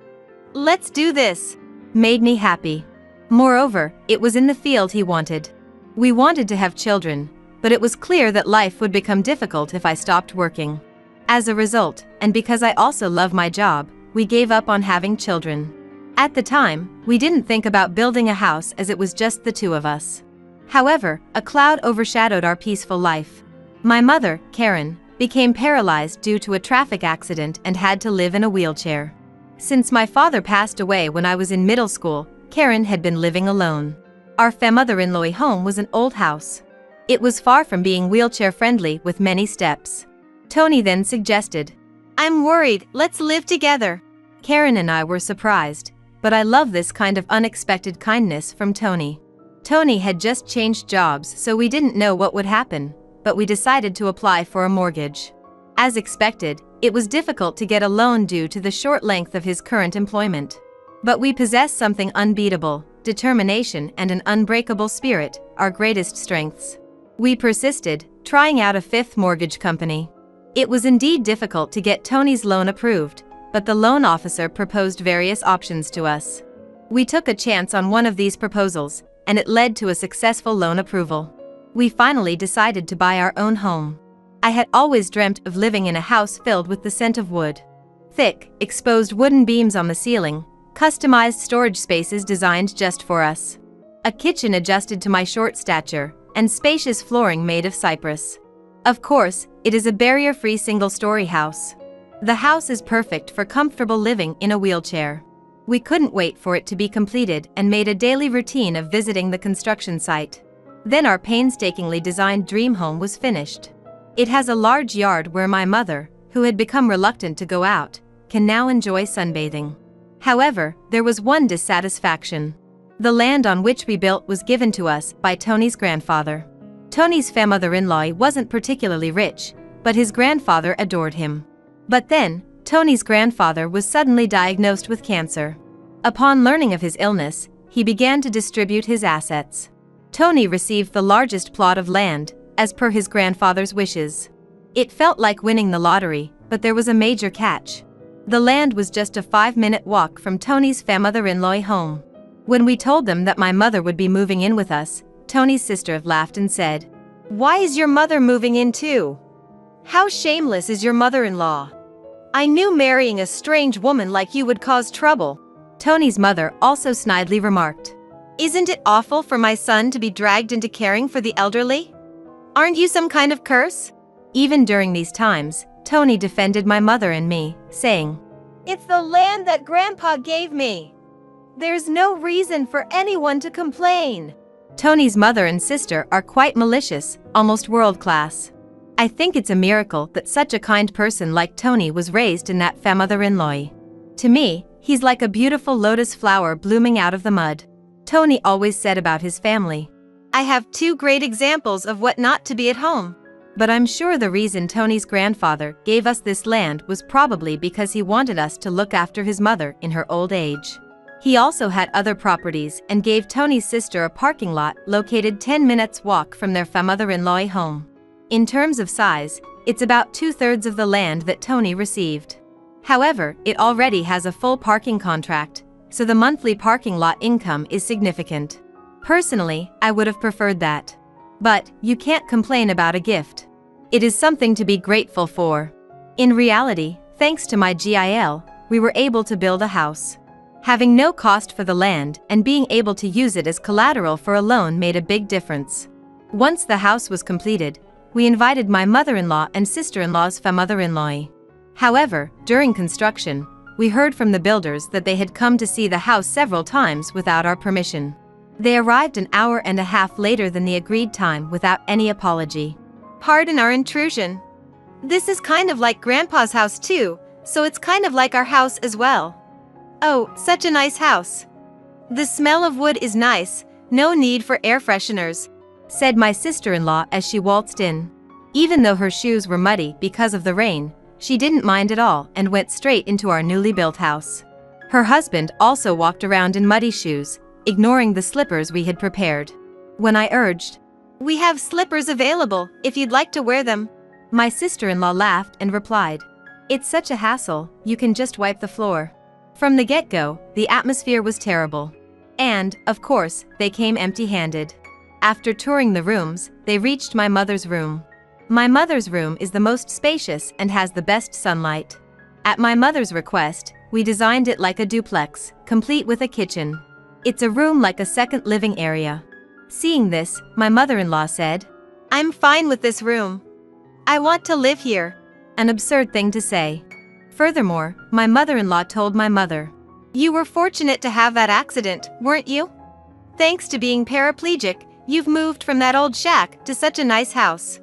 Let's do this," made me happy. Moreover, it was in the field he wanted. We wanted to have children, but it was clear that life would become difficult if I stopped working. As a result, and because I also love my job, we gave up on having children. At the time, we didn't think about building a house as it was just the two of us. However, a cloud overshadowed our peaceful life. My mother, Karen, became paralyzed due to a traffic accident and had to live in a wheelchair. Since my father passed away when I was in middle school, Karen had been living alone. Our mother-in-law home was an old house. It was far from being wheelchair-friendly with many steps. Tony then suggested, "I'm worried, let's live together." Karen and I were surprised, but I love this kind of unexpected kindness from Tony. Tony had just changed jobs, so we didn't know what would happen, but we decided to apply for a mortgage. As expected, it was difficult to get a loan due to the short length of his current employment. But we possess something unbeatable: determination and an unbreakable spirit, our greatest strengths. We persisted, trying out a 5th mortgage company. It was indeed difficult to get Tony's loan approved, but the loan officer proposed various options to us. We took a chance on one of these proposals, and it led to a successful loan approval. We finally decided to buy our own home. I had always dreamt of living in a house filled with the scent of wood. Thick, exposed wooden beams on the ceiling, customized storage spaces designed just for us. A kitchen adjusted to my short stature, and spacious flooring made of cypress. Of course, it is a barrier-free single-story house. The house is perfect for comfortable living in a wheelchair. We couldn't wait for it to be completed and made a daily routine of visiting the construction site. Then our painstakingly designed dream home was finished. It has a large yard where my mother, who had become reluctant to go out, can now enjoy sunbathing. However, there was one dissatisfaction. The land on which we built was given to us by Tony's grandfather. Tony's mother-in-law wasn't particularly rich, but his grandfather adored him. But then, Tony's grandfather was suddenly diagnosed with cancer. Upon learning of his illness, he began to distribute his assets. Tony received the largest plot of land, as per his grandfather's wishes. It felt like winning the lottery, but there was a major catch. The land was just a 5-minute walk from Tony's mother-in-law home. When we told them that my mother would be moving in with us, Tony's sister laughed and said, "Why is your mother moving in too? How shameless is your mother-in-law? I knew marrying a strange woman like you would cause trouble." Tony's mother also snidely remarked. Isn't it awful for my son to be dragged into caring for the elderly? Aren't you some kind of curse? Even during these times, Tony defended my mother and me, saying, It's the land that Grandpa gave me. There's no reason for anyone to complain. Tony's mother and sister are quite malicious, almost world-class. I think it's a miracle that such a kind person like Tony was raised in that mother-in-law. To me, he's like a beautiful lotus flower blooming out of the mud. Tony always said about his family. I have 2 great examples of what not to be at home. But I'm sure the reason Tony's grandfather gave us this land was probably because he wanted us to look after his mother in her old age. He also had other properties and gave Tony's sister a parking lot located 10 minutes walk from their mother-in-law home. In terms of size, it's about 2/3 of the land that Tony received. However, it already has a full parking contract, so the monthly parking lot income is significant. Personally, I would have preferred that. But you can't complain about a gift. It is something to be grateful for. In reality, thanks to my GIL, we were able to build a house. Having no cost for the land and being able to use it as collateral for a loan made a big difference. Once the house was completed, we invited my mother-in-law and sister-in-law's mother-in-law. However, during construction, we heard from the builders that they had come to see the house several times without our permission. They arrived an hour and a half later than the agreed time without any apology. Pardon our intrusion. This is kind of like Grandpa's house too, so it's kind of like our house as well. Oh, such a nice house. The smell of wood is nice, no need for air fresheners, said my sister-in-law as she waltzed in. Even though her shoes were muddy because of the rain, she didn't mind at all and went straight into our newly built house. Her husband also walked around in muddy shoes, ignoring the slippers we had prepared. When I urged, We have slippers available, if you'd like to wear them, my sister-in-law laughed and replied, It's such a hassle, you can just wipe the floor. From the get-go, the atmosphere was terrible. And, of course, they came empty-handed. After touring the rooms, they reached my mother's room. My mother's room is the most spacious and has the best sunlight. At my mother's request, we designed it like a duplex, complete with a kitchen. It's a room like a second living area. Seeing this, my mother-in-law said, I'm fine with this room. I want to live here. An absurd thing to say. Furthermore, my mother-in-law told my mother, You were fortunate to have that accident, weren't you? Thanks to being paraplegic, you've moved from that old shack to such a nice house.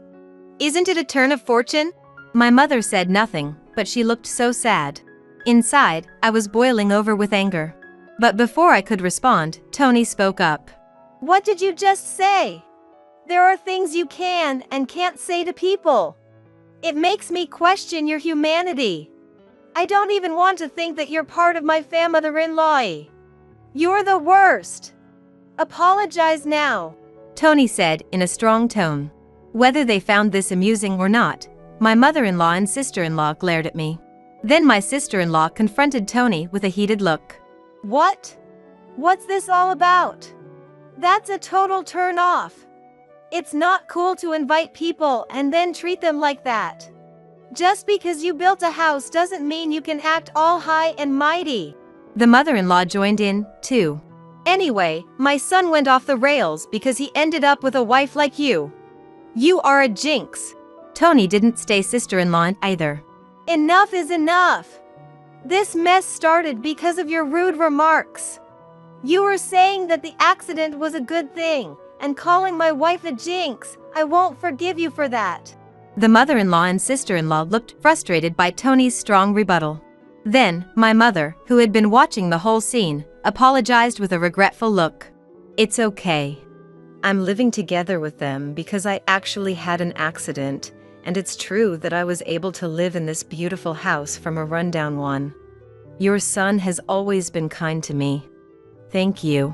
Isn't it a turn of fortune? My mother said nothing, but she looked so sad. Inside, I was boiling over with anger. But before I could respond, Tony spoke up. What did you just say? There are things you can and can't say to people. It makes me question your humanity. I don't even want to think that you're part of my mother-in-law. You're the worst. Apologize now, Tony said in a strong tone. Whether they found this amusing or not, my mother-in-law and sister-in-law glared at me. Then my sister-in-law confronted Tony with a heated look. What? What's this all about? That's a total turn off. It's not cool to invite people and then treat them like that. Just because you built a house doesn't mean you can act all high and mighty. The mother-in-law joined in, too. Anyway, my son went off the rails because he ended up with a wife like you. You are a jinx. Tony didn't stay sister-in-law either. Enough is enough. This mess started because of your rude remarks. You were saying that the accident was a good thing, and calling my wife a jinx. I won't forgive you for that. The mother-in-law and sister-in-law looked frustrated by Tony's strong rebuttal. Then, my mother, who had been watching the whole scene, apologized with a regretful look. It's okay. I'm living together with them because I actually had an accident, and it's true that I was able to live in this beautiful house from a rundown one. Your son has always been kind to me. Thank you.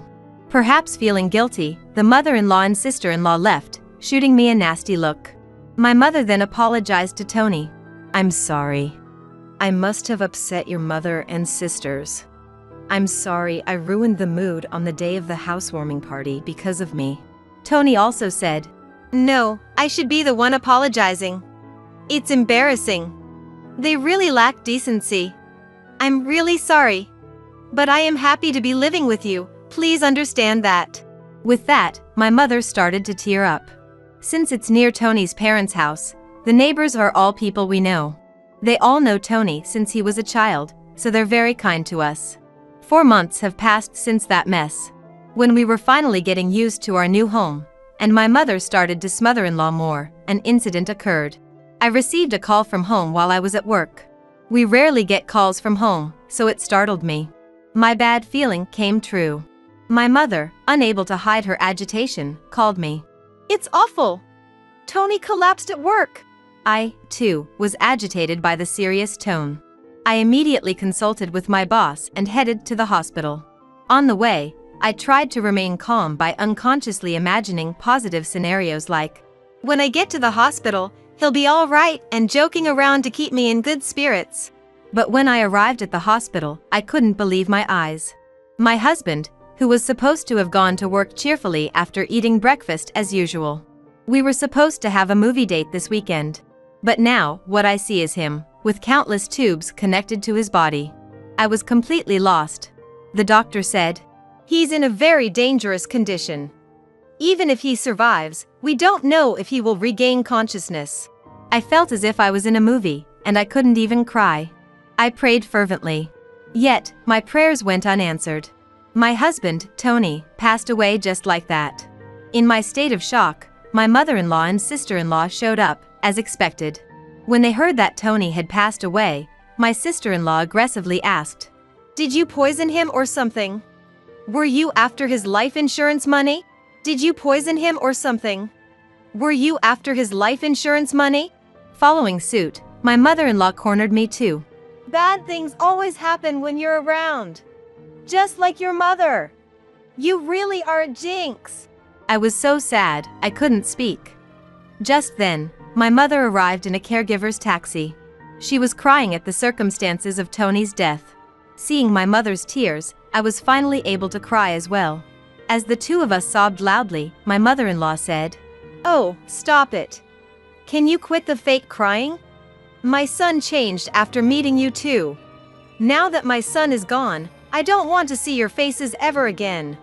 Perhaps feeling guilty, the mother-in-law and sister-in-law left, shooting me a nasty look. My mother then apologized to Tony. I'm sorry. I must have upset your mother and sisters. I'm sorry I ruined the mood on the day of the housewarming party because of me. Tony also said, No, I should be the one apologizing. It's embarrassing. They really lack decency. I'm really sorry. But I am happy to be living with you, please understand that. With that, my mother started to tear up. Since it's near Tony's parents' house, the neighbors are all people we know. They all know Tony since he was a child, so they're very kind to us. 4 months have passed since that mess. When we were finally getting used to our new home, and my mother started to smother-in-law more, an incident occurred. I received a call from home while I was at work. We rarely get calls from home, so it startled me. My bad feeling came true. My mother, unable to hide her agitation, called me. It's awful. Tony collapsed at work. I, too, was agitated by the serious tone. I immediately consulted with my boss and headed to the hospital. On the way, I tried to remain calm by unconsciously imagining positive scenarios like, when I get to the hospital, he'll be all right, and joking around to keep me in good spirits. But when I arrived at the hospital, I couldn't believe my eyes. My husband, who was supposed to have gone to work cheerfully after eating breakfast as usual. We were supposed to have a movie date this weekend. But now, what I see is him, with countless tubes connected to his body. I was completely lost. The doctor said, he's in a very dangerous condition. Even if he survives, we don't know if he will regain consciousness. I felt as if I was in a movie, and I couldn't even cry. I prayed fervently. Yet, my prayers went unanswered. My husband, Tony, passed away just like that. In my state of shock, my mother-in-law and sister-in-law showed up, as expected. When they heard that Tony had passed away, my sister-in-law aggressively asked, did you poison him or something? Were you after his life insurance money? Did you poison him or something? Were you after his life insurance money? Following suit, my mother-in-law cornered me too. Bad things always happen when you're around. Just like your mother. You really are a jinx. I was so sad, I couldn't speak. Just then, my mother arrived in a caregiver's taxi. She was crying at the circumstances of Tony's death. Seeing my mother's tears, I was finally able to cry as well. As the two of us sobbed loudly, my mother-in-law said, oh, stop it. Can you quit the fake crying? My son changed after meeting you too. Now that my son is gone, I don't want to see your faces ever again.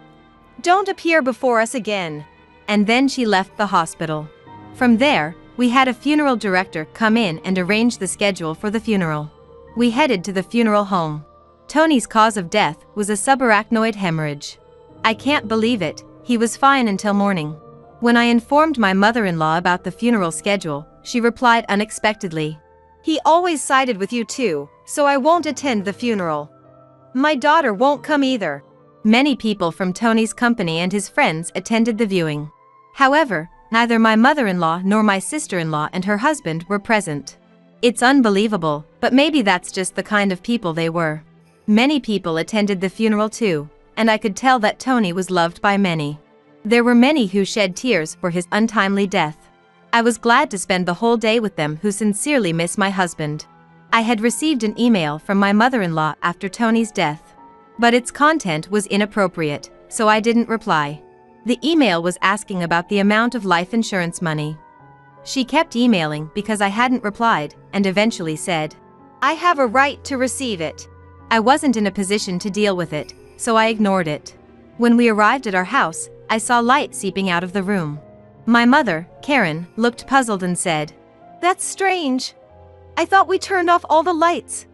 Don't appear before us again. And then she left the hospital. From there, we had a funeral director come in and arrange the schedule for the funeral. We headed to the funeral home. Tony's cause of death was a subarachnoid hemorrhage. I can't believe it, he was fine until morning. When I informed my mother-in-law about the funeral schedule, she replied unexpectedly, he always sided with you too, so I won't attend the funeral. My daughter won't come either. Many people from Tony's company and his friends attended the viewing. However, neither my mother-in-law nor my sister-in-law and her husband were present. It's unbelievable, but maybe that's just the kind of people they were. Many people attended the funeral too, and I could tell that Tony was loved by many. There were many who shed tears for his untimely death. I was glad to spend the whole day with them who sincerely miss my husband. I had received an email from my mother-in-law after Tony's death. But its content was inappropriate, so I didn't reply. The email was asking about the amount of life insurance money. She kept emailing because I hadn't replied, and eventually said, I have a right to receive it. I wasn't in a position to deal with it, so I ignored it. When we arrived at our house, I saw light seeping out of the room. My mother, Karen, looked puzzled and said, that's strange. I thought we turned off all the lights.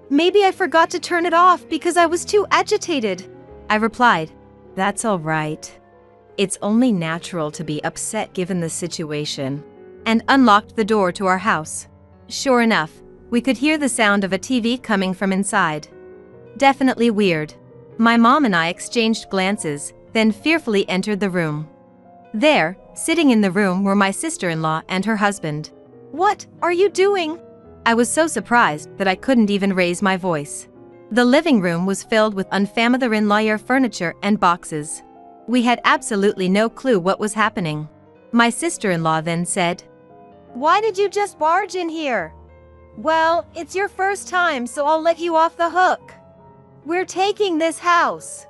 Maybe I forgot to turn it off because I was too agitated. I replied, that's all right. It's only natural to be upset given the situation. And unlocked the door to our house. Sure enough, we could hear the sound of a TV coming from inside. Definitely weird. My mom and I exchanged glances, then fearfully entered the room. There, sitting in the room were my sister-in-law and her husband. What are you doing? I was so surprised that I couldn't even raise my voice. The living room was filled with unfamiliar furniture and boxes. We had absolutely no clue what was happening. My sister-in-law then said, why did you just barge in here? Well, it's your first time, so I'll let you off the hook. We're taking this house.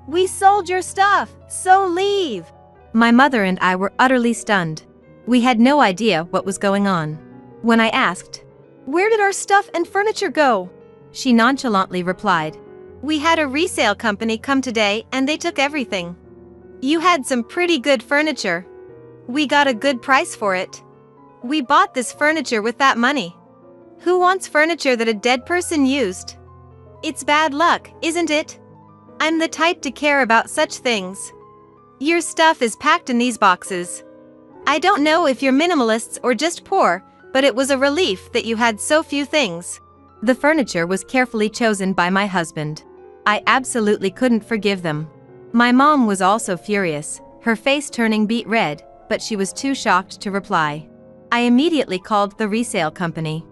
We sold your stuff, so leave. My mother and I were utterly stunned. We had no idea what was going on. When I asked, where did our stuff and furniture go? She nonchalantly replied, We had a resale company come today and they took everything. You had some pretty good furniture. We got a good price for it. We bought this furniture with that money. Who wants furniture that a dead person used? It's bad luck, isn't it? I'm the type to care about such things. Your stuff is packed in these boxes. I don't know if you're minimalists or just poor, but it was a relief that you had so few things. The furniture was carefully chosen by my husband. I absolutely couldn't forgive them. My mom was also furious, her face turning beet red, but she was too shocked to reply. I immediately called the resale company.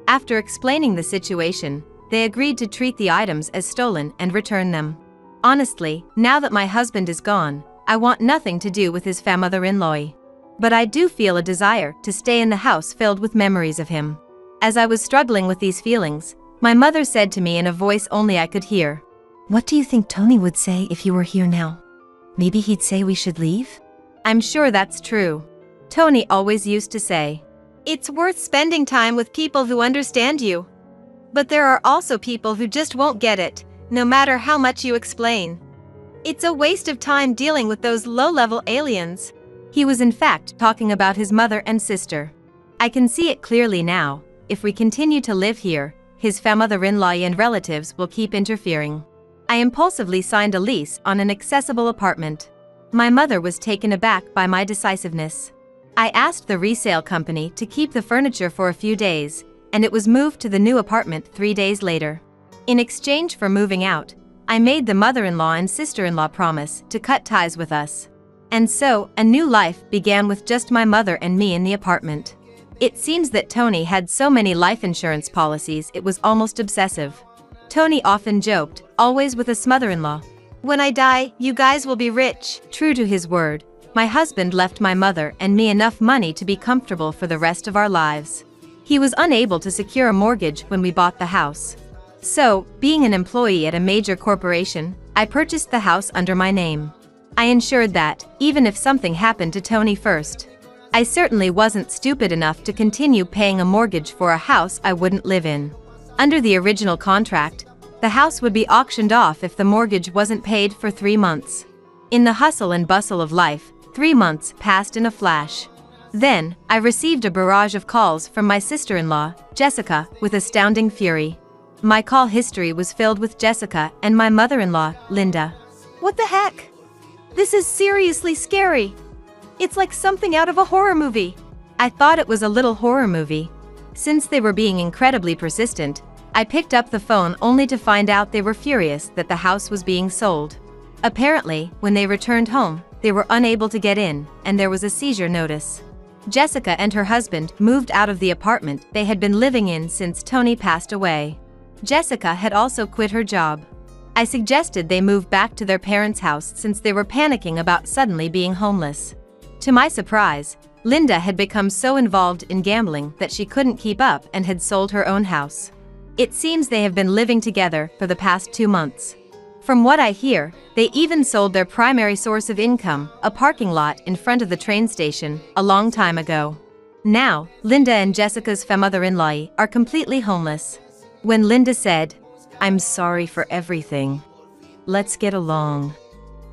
After explaining the situation, they agreed to treat the items as stolen and return them. Honestly, now that my husband is gone, I want nothing to do with his mother-in-law. But I do feel a desire to stay in the house filled with memories of him. As I was struggling with these feelings, my mother said to me in a voice only I could hear, "What do you think Tony would say if you were here now? Maybe he'd say we should leave?" I'm sure that's true. Tony always used to say, "It's worth spending time with people who understand you." But there are also people who just won't get it, no matter how much you explain. It's a waste of time dealing with those low-level aliens. He was in fact talking about his mother and sister. I can see it clearly now. If we continue to live here, his mother-in-law and relatives will keep interfering. I impulsively signed a lease on an accessible apartment. My mother was taken aback by my decisiveness. I asked the resale company to keep the furniture for a few days, and it was moved to the new apartment 3 days later. In exchange for moving out, I made the mother-in-law and sister-in-law promise to cut ties with us. And so, a new life began with just my mother and me in the apartment. It seems that Tony had so many life insurance policies it was almost obsessive. Tony often joked, always with a mother-in-law, "When I die, you guys will be rich." True to his word, my husband left my mother and me enough money to be comfortable for the rest of our lives. He was unable to secure a mortgage when we bought the house. So, being an employee at a major corporation, I purchased the house under my name. I ensured that, even if something happened to Tony first, I certainly wasn't stupid enough to continue paying a mortgage for a house I wouldn't live in. Under the original contract, the house would be auctioned off if the mortgage wasn't paid for 3 months. In the hustle and bustle of life, 3 months passed in a flash. Then, I received a barrage of calls from my sister-in-law, Jessica, with astounding fury. My call history was filled with Jessica and my mother-in-law, Linda. What the heck? This is seriously scary. It's like something out of a horror movie. I thought it was a little horror movie. Since they were being incredibly persistent, I picked up the phone only to find out they were furious that the house was being sold. Apparently, when they returned home, they were unable to get in, and there was a seizure notice. Jessica and her husband moved out of the apartment they had been living in since Tony passed away. Jessica had also quit her job. I suggested they move back to their parents' house since they were panicking about suddenly being homeless. To my surprise, Linda had become so involved in gambling that she couldn't keep up and had sold her own house. It seems they have been living together for the past 2 months. From what I hear, they even sold their primary source of income, a parking lot in front of the train station, a long time ago. Now, Linda and Jessica's mother-in-law are completely homeless. When Linda said, "I'm sorry for everything. Let's get along.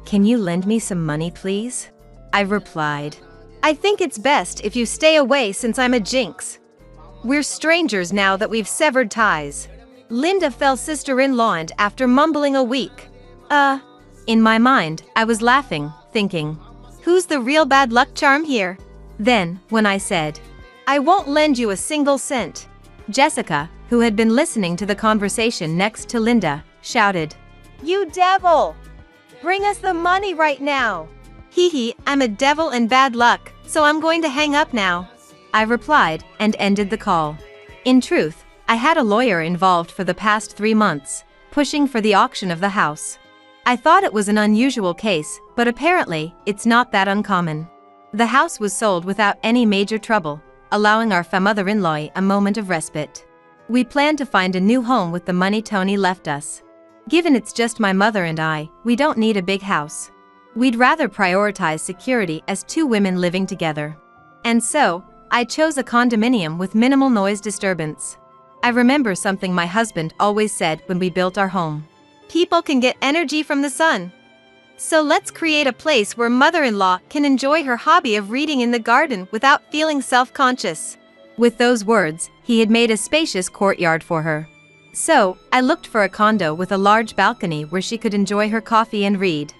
Can you lend me some money, please?" I replied, "I think it's best if you stay away since I'm a jinx. We're strangers now that we've severed ties." Linda fell sister-in-law after mumbling a week. In my mind, I was laughing, thinking, who's the real bad luck charm here? Then, when I said, "I won't lend you a single cent," Jessica, who had been listening to the conversation next to Linda, shouted, "You devil! Bring us the money right now." "Hee hee, I'm a devil and bad luck, so I'm going to hang up now," I replied and ended the call. In truth, I had a lawyer involved for the past 3 months, pushing for the auction of the house. I thought it was an unusual case, but apparently, it's not that uncommon. The house was sold without any major trouble, allowing our mother-in-law a moment of respite. We plan to find a new home with the money Tony left us. Given it's just my mother and I, we don't need a big house. We'd rather prioritize security as 2 women living together. And so, I chose a condominium with minimal noise disturbance. I remember something my husband always said when we built our home. People can get energy from the sun. So let's create a place where mother-in-law can enjoy her hobby of reading in the garden without feeling self-conscious." With those words, he had made a spacious courtyard for her. So, I looked for a condo with a large balcony where she could enjoy her coffee and read.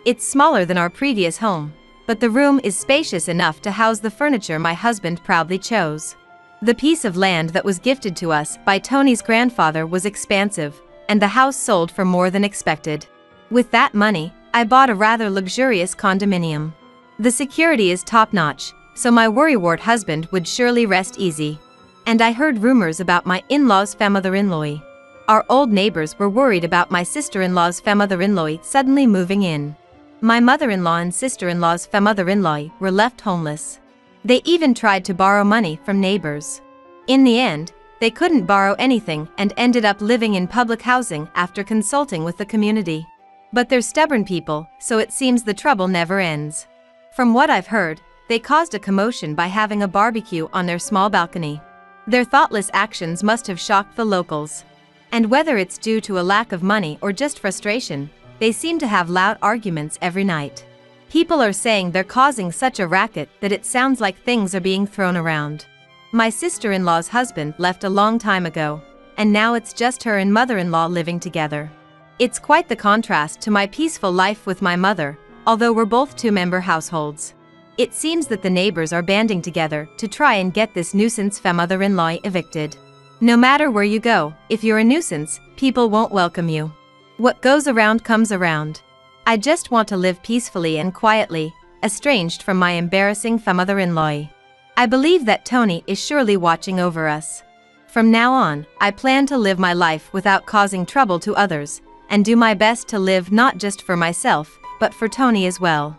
It's smaller than our previous home, but the room is spacious enough to house the furniture my husband proudly chose. The piece of land that was gifted to us by Tony's grandfather was expansive, and the house sold for more than expected. With that money, I bought a rather luxurious condominium. The security is top-notch, so my worrywart husband would surely rest easy. And I heard rumors about my in-law's femother-in-law. Our old neighbors were worried about my sister-in-law's femother-in-law suddenly moving in. My mother-in-law and sister-in-law's femother-in-law were left homeless. They even tried to borrow money from neighbors. In the end, they couldn't borrow anything and ended up living in public housing after consulting with the community. But they're stubborn people, so it seems the trouble never ends. From what I've heard, they caused a commotion by having a barbecue on their small balcony. Their thoughtless actions must have shocked the locals. And whether it's due to a lack of money or just frustration, they seem to have loud arguments every night. People are saying they're causing such a racket that it sounds like things are being thrown around. My sister-in-law's husband left a long time ago, and now it's just her and mother-in-law living together. It's quite the contrast to my peaceful life with my mother, although we're both two-member households. It seems that the neighbors are banding together to try and get this nuisance femother-in-law evicted. No matter where you go, if you're a nuisance, people won't welcome you. What goes around comes around. I just want to live peacefully and quietly, estranged from my embarrassing femother-in-law. I believe that Tony is surely watching over us. From now on, I plan to live my life without causing trouble to others, and do my best to live not just for myself, but for Tony as well.